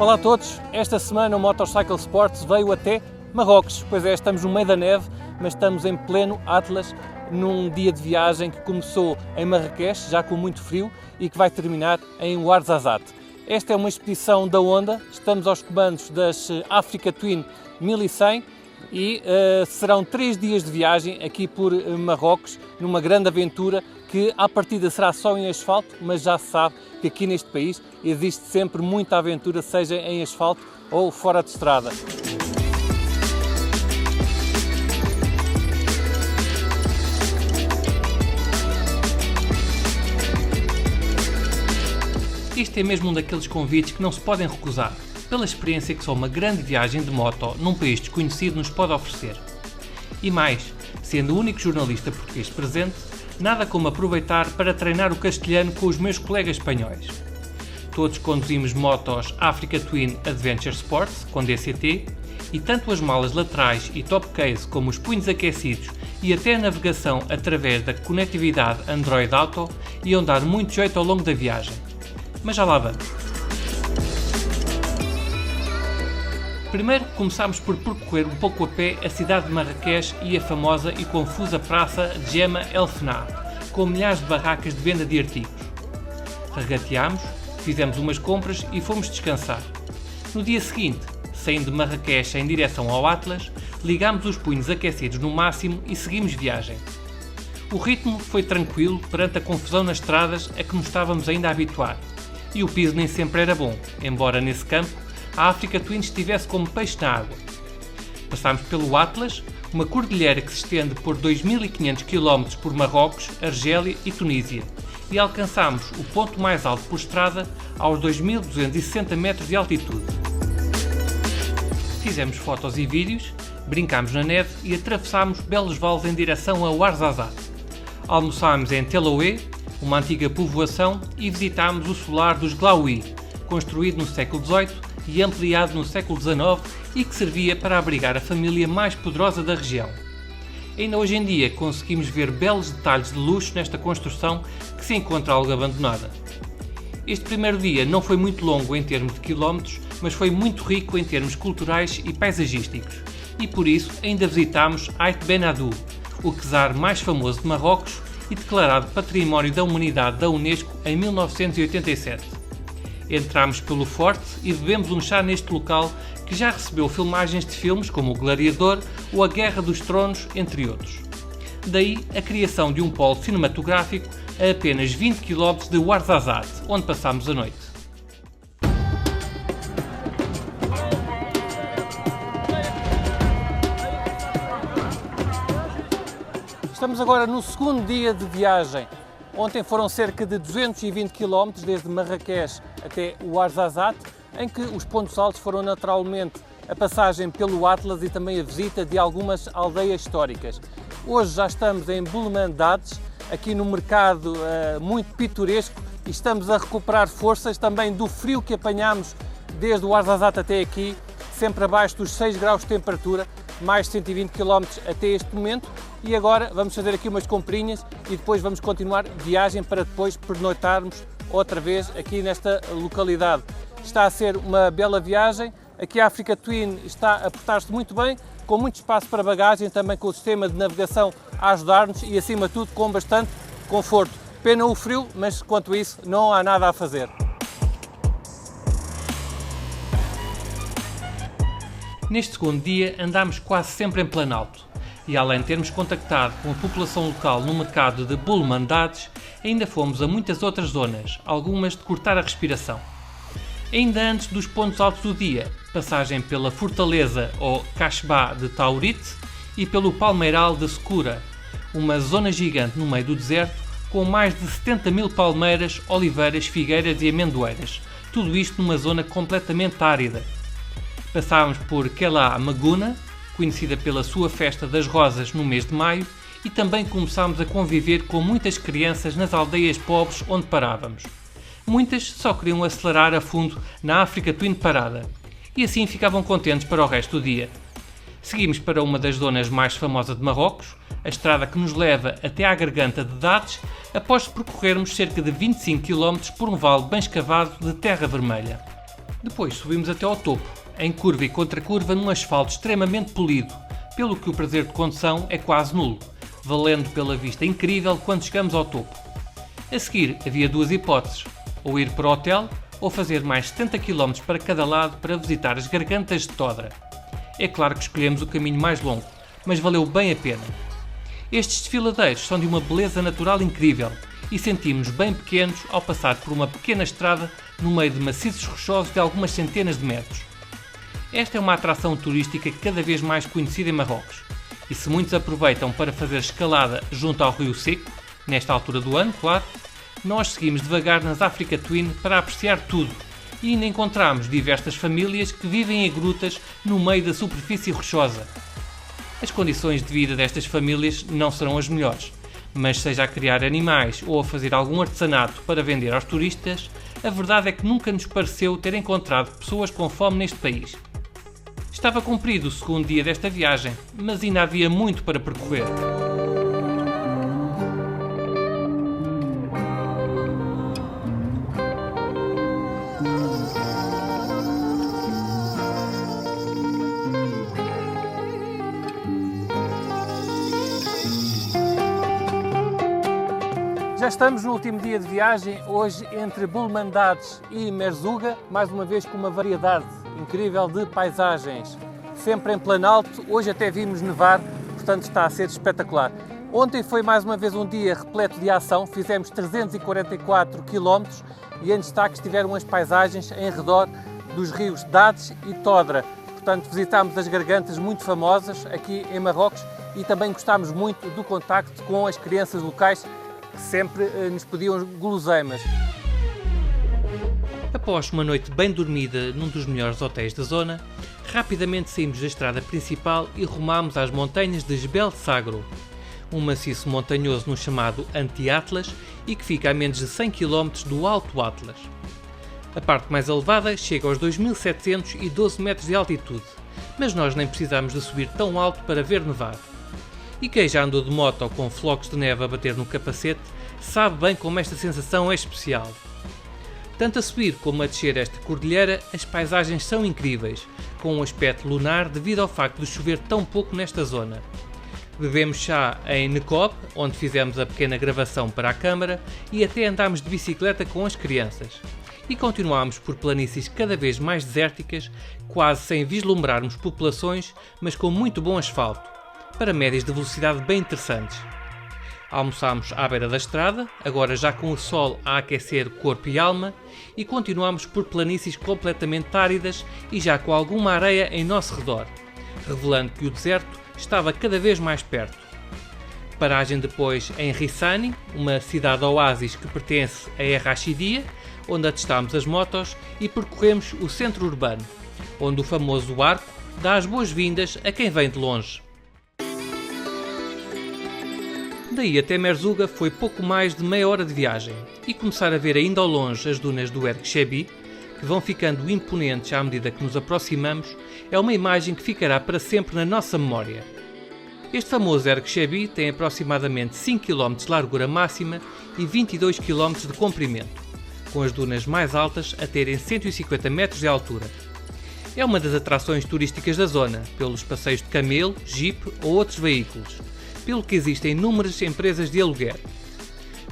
Olá a todos, esta semana o Motorcycle Sports veio até Marrocos. Pois é, estamos no meio da neve, mas estamos em pleno Atlas, num dia de viagem que começou em Marrakech, já com muito frio, e que vai terminar em Ouarzazate. Esta é uma expedição da Honda, estamos aos comandos das Africa Twin 1100 e serão 3 dias de viagem aqui por Marrocos, numa grande aventura que à partida será só em asfalto, mas já se sabe que aqui neste país existe sempre muita aventura, seja em asfalto ou fora de estrada. Este é mesmo um daqueles convites que não se podem recusar, pela experiência que só uma grande viagem de moto num país desconhecido nos pode oferecer. E mais, sendo o único jornalista português presente, nada como aproveitar para treinar o castelhano com os meus colegas espanhóis. Todos conduzimos motos Africa Twin Adventure Sports, com DCT, e tanto as malas laterais e top case como os punhos aquecidos e até a navegação através da conectividade Android Auto iam dar muito jeito ao longo da viagem. Mas já lá vamos. Primeiro começámos por percorrer um pouco a pé a cidade de Marrakech e a famosa e confusa praça Jemaa El Fna, com milhares de barracas de venda de artigos. Regateámos, fizemos umas compras e fomos descansar. No dia seguinte, saindo de Marrakech em direção ao Atlas, ligámos os punhos aquecidos no máximo e seguimos viagem. O ritmo foi tranquilo perante a confusão nas estradas a que nos estávamos ainda a habituar, e o piso nem sempre era bom, embora nesse campo a Africa Twin estivesse como peixe na água. Passámos pelo Atlas, uma cordilheira que se estende por 2.500 km por Marrocos, Argélia e Tunísia, e alcançámos o ponto mais alto por estrada aos 2.260 metros de altitude. Fizemos fotos e vídeos, brincámos na neve e atravessámos belos vales em direção a Ouarzazate. Almoçámos em Teloué, uma antiga povoação, e visitámos o solar dos Glaoui, construído no século XVIII e ampliado no século XIX e que servia para abrigar a família mais poderosa da região. Ainda hoje em dia conseguimos ver belos detalhes de luxo nesta construção que se encontra algo abandonada. Este primeiro dia não foi muito longo em termos de quilómetros, mas foi muito rico em termos culturais e paisagísticos, e por isso ainda visitámos Ait Ben Haddou, o czar mais famoso de Marrocos e declarado Património da Humanidade da Unesco em 1987. Entramos pelo forte e bebemos um chá neste local que já recebeu filmagens de filmes como O Gladiador ou A Guerra dos Tronos, entre outros. Daí a criação de um polo cinematográfico a apenas 20 km de Ouarzazate, onde passámos a noite. Estamos agora no segundo dia de viagem. Ontem foram cerca de 220 km desde Marrakech até Ouarzazate, em que os pontos altos foram naturalmente a passagem pelo Atlas e também a visita de algumas aldeias históricas. Hoje já estamos em Belmandades, aqui no mercado muito pitoresco, e estamos a recuperar forças também do frio que apanhámos desde Ouarzazate até aqui, sempre abaixo dos 6 graus de temperatura, mais de 120 km até este momento. E agora vamos fazer aqui umas comprinhas e depois vamos continuar viagem para depois pernoitarmos outra vez aqui nesta localidade. Está a ser uma bela viagem, aqui a Africa Twin está a portar-se muito bem, com muito espaço para bagagem, também com o sistema de navegação a ajudar-nos e acima de tudo com bastante conforto. Pena o frio, mas quanto a isso não há nada a fazer. Neste segundo dia andámos quase sempre em Planalto. E além de termos contactado com a população local no mercado de Belmandades, ainda fomos a muitas outras zonas, algumas de cortar a respiração. Ainda antes dos pontos altos do dia, passagem pela fortaleza ou Casbah de Taurit e pelo Palmeiral de Secura, uma zona gigante no meio do deserto com mais de 70 mil palmeiras, oliveiras, figueiras e amendoeiras, tudo isto numa zona completamente árida. Passámos por Kela Maguna, conhecida pela sua festa das rosas no mês de maio, e também começámos a conviver com muitas crianças nas aldeias pobres onde parávamos. Muitas só queriam acelerar a fundo na Africa Twin parada, e assim ficavam contentes para o resto do dia. Seguimos para uma das zonas mais famosas de Marrocos, a estrada que nos leva até à garganta de Dates, após percorrermos cerca de 25 km por um vale bem escavado de terra vermelha. Depois subimos até ao topo, em curva e contra-curva num asfalto extremamente polido, pelo que o prazer de condução é quase nulo, valendo pela vista incrível quando chegamos ao topo. A seguir havia duas hipóteses, ou ir para o hotel ou fazer mais 70 km para cada lado para visitar as Gargantas de Todra. É claro que escolhemos o caminho mais longo, mas valeu bem a pena. Estes desfiladeiros são de uma beleza natural incrível e sentimos-nos bem pequenos ao passar por uma pequena estrada no meio de maciços rochosos de algumas centenas de metros. Esta é uma atração turística cada vez mais conhecida em Marrocos e se muitos aproveitam para fazer escalada junto ao Rio Seco, nesta altura do ano, claro, nós seguimos devagar nas Africa Twin para apreciar tudo e ainda encontramos diversas famílias que vivem em grutas no meio da superfície rochosa. As condições de vida destas famílias não serão as melhores, mas seja a criar animais ou a fazer algum artesanato para vender aos turistas, a verdade é que nunca nos pareceu ter encontrado pessoas com fome neste país. Estava cumprido o segundo dia desta viagem, mas ainda havia muito para percorrer. Já estamos no último dia de viagem, hoje entre Bulmandades e Merzouga, mais uma vez com uma variedade incrível de paisagens, sempre em planalto, hoje até vimos nevar, portanto está a ser espetacular. Ontem foi mais uma vez um dia repleto de ação, fizemos 344 km e em destaque estiveram as paisagens em redor dos rios Dades e Todra, portanto visitámos as gargantas muito famosas aqui em Marrocos e também gostámos muito do contacto com as crianças locais, que sempre nos pediam guloseimas. Após uma noite bem dormida num dos melhores hotéis da zona, rapidamente saímos da estrada principal e rumámos às montanhas de Jebel Sagro, um maciço montanhoso no chamado Anti-Atlas e que fica a menos de 100 km do Alto Atlas. A parte mais elevada chega aos 2.712 metros de altitude, mas nós nem precisamos de subir tão alto para ver nevar. E quem já andou de moto com flocos de neve a bater no capacete sabe bem como esta sensação é especial. Tanto a subir como a descer esta cordilheira, as paisagens são incríveis, com um aspecto lunar devido ao facto de chover tão pouco nesta zona. Bebemos chá em Nekob, onde fizemos a pequena gravação para a câmara, e até andámos de bicicleta com as crianças. E continuámos por planícies cada vez mais desérticas, quase sem vislumbrarmos populações, mas com muito bom asfalto, para médias de velocidade bem interessantes. Almoçámos à beira da estrada, agora já com o sol a aquecer corpo e alma, e continuámos por planícies completamente áridas e já com alguma areia em nosso redor, revelando que o deserto estava cada vez mais perto. Paragem depois em Rissani, uma cidade oásis que pertence a Er Rashidia, onde atestámos as motos e percorremos o centro urbano, onde o famoso arco dá as boas-vindas a quem vem de longe. Daí até Merzouga foi pouco mais de meia hora de viagem e começar a ver ainda ao longe as dunas do Erg Shebi, que vão ficando imponentes à medida que nos aproximamos, é uma imagem que ficará para sempre na nossa memória. Este famoso Erg Shebi tem aproximadamente 5 km de largura máxima e 22 km de comprimento, com as dunas mais altas a terem 150 metros de altura. É uma das atrações turísticas da zona, pelos passeios de camelo, jeep ou outros veículos, pelo que existem inúmeras empresas de aluguer.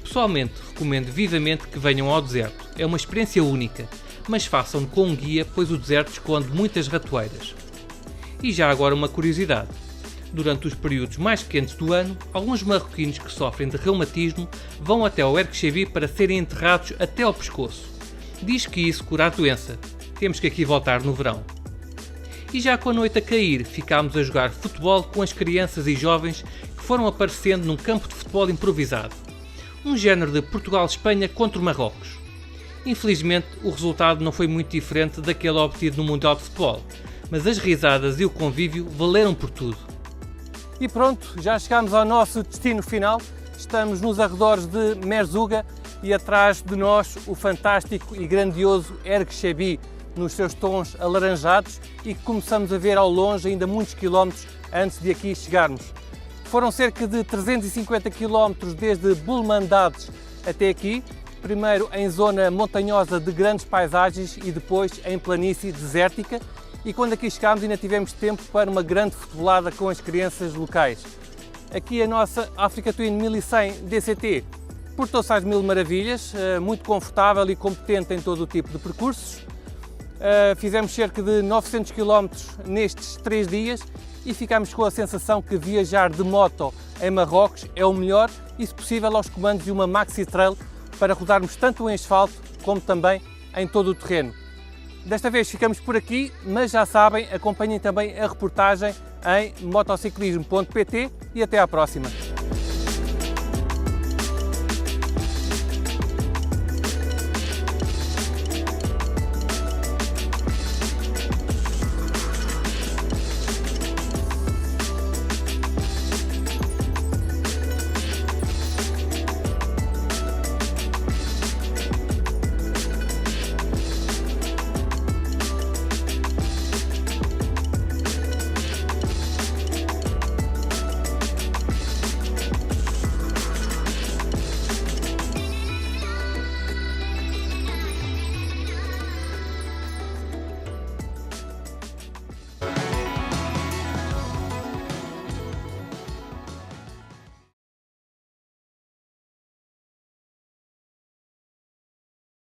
Pessoalmente, recomendo vivamente que venham ao deserto. É uma experiência única, mas façam-no com um guia, pois o deserto esconde muitas ratoeiras. E já agora uma curiosidade. Durante os períodos mais quentes do ano, alguns marroquinos que sofrem de reumatismo vão até ao Erg Shebi para serem enterrados até ao pescoço. Diz que isso cura a doença. Temos que aqui voltar no verão. E já com a noite a cair, ficámos a jogar futebol com as crianças e jovens que foram aparecendo num campo de futebol improvisado. Um género de Portugal-Espanha contra o Marrocos. Infelizmente, o resultado não foi muito diferente daquele obtido no Mundial de Futebol, mas as risadas e o convívio valeram por tudo. E pronto, já chegámos ao nosso destino final. Estamos nos arredores de Merzouga e atrás de nós o fantástico e grandioso Erg Shebi, nos seus tons alaranjados e que começamos a ver ao longe ainda muitos quilómetros antes de aqui chegarmos. Foram cerca de 350 km desde Bulmandades até aqui, primeiro em zona montanhosa de grandes paisagens e depois em planície desértica. E quando aqui chegámos ainda tivemos tempo para uma grande futebolada com as crianças locais. Aqui a nossa Africa Twin 1100 DCT portou-se às mil maravilhas, muito confortável e competente em todo o tipo de percursos. Fizemos cerca de 900 km nestes 3 dias e ficámos com a sensação que viajar de moto em Marrocos é o melhor e, se possível, aos comandos de uma Maxi Trail para rodarmos tanto em asfalto como também em todo o terreno. Desta vez ficamos por aqui, mas já sabem, acompanhem também a reportagem em motociclismo.pt e até à próxima.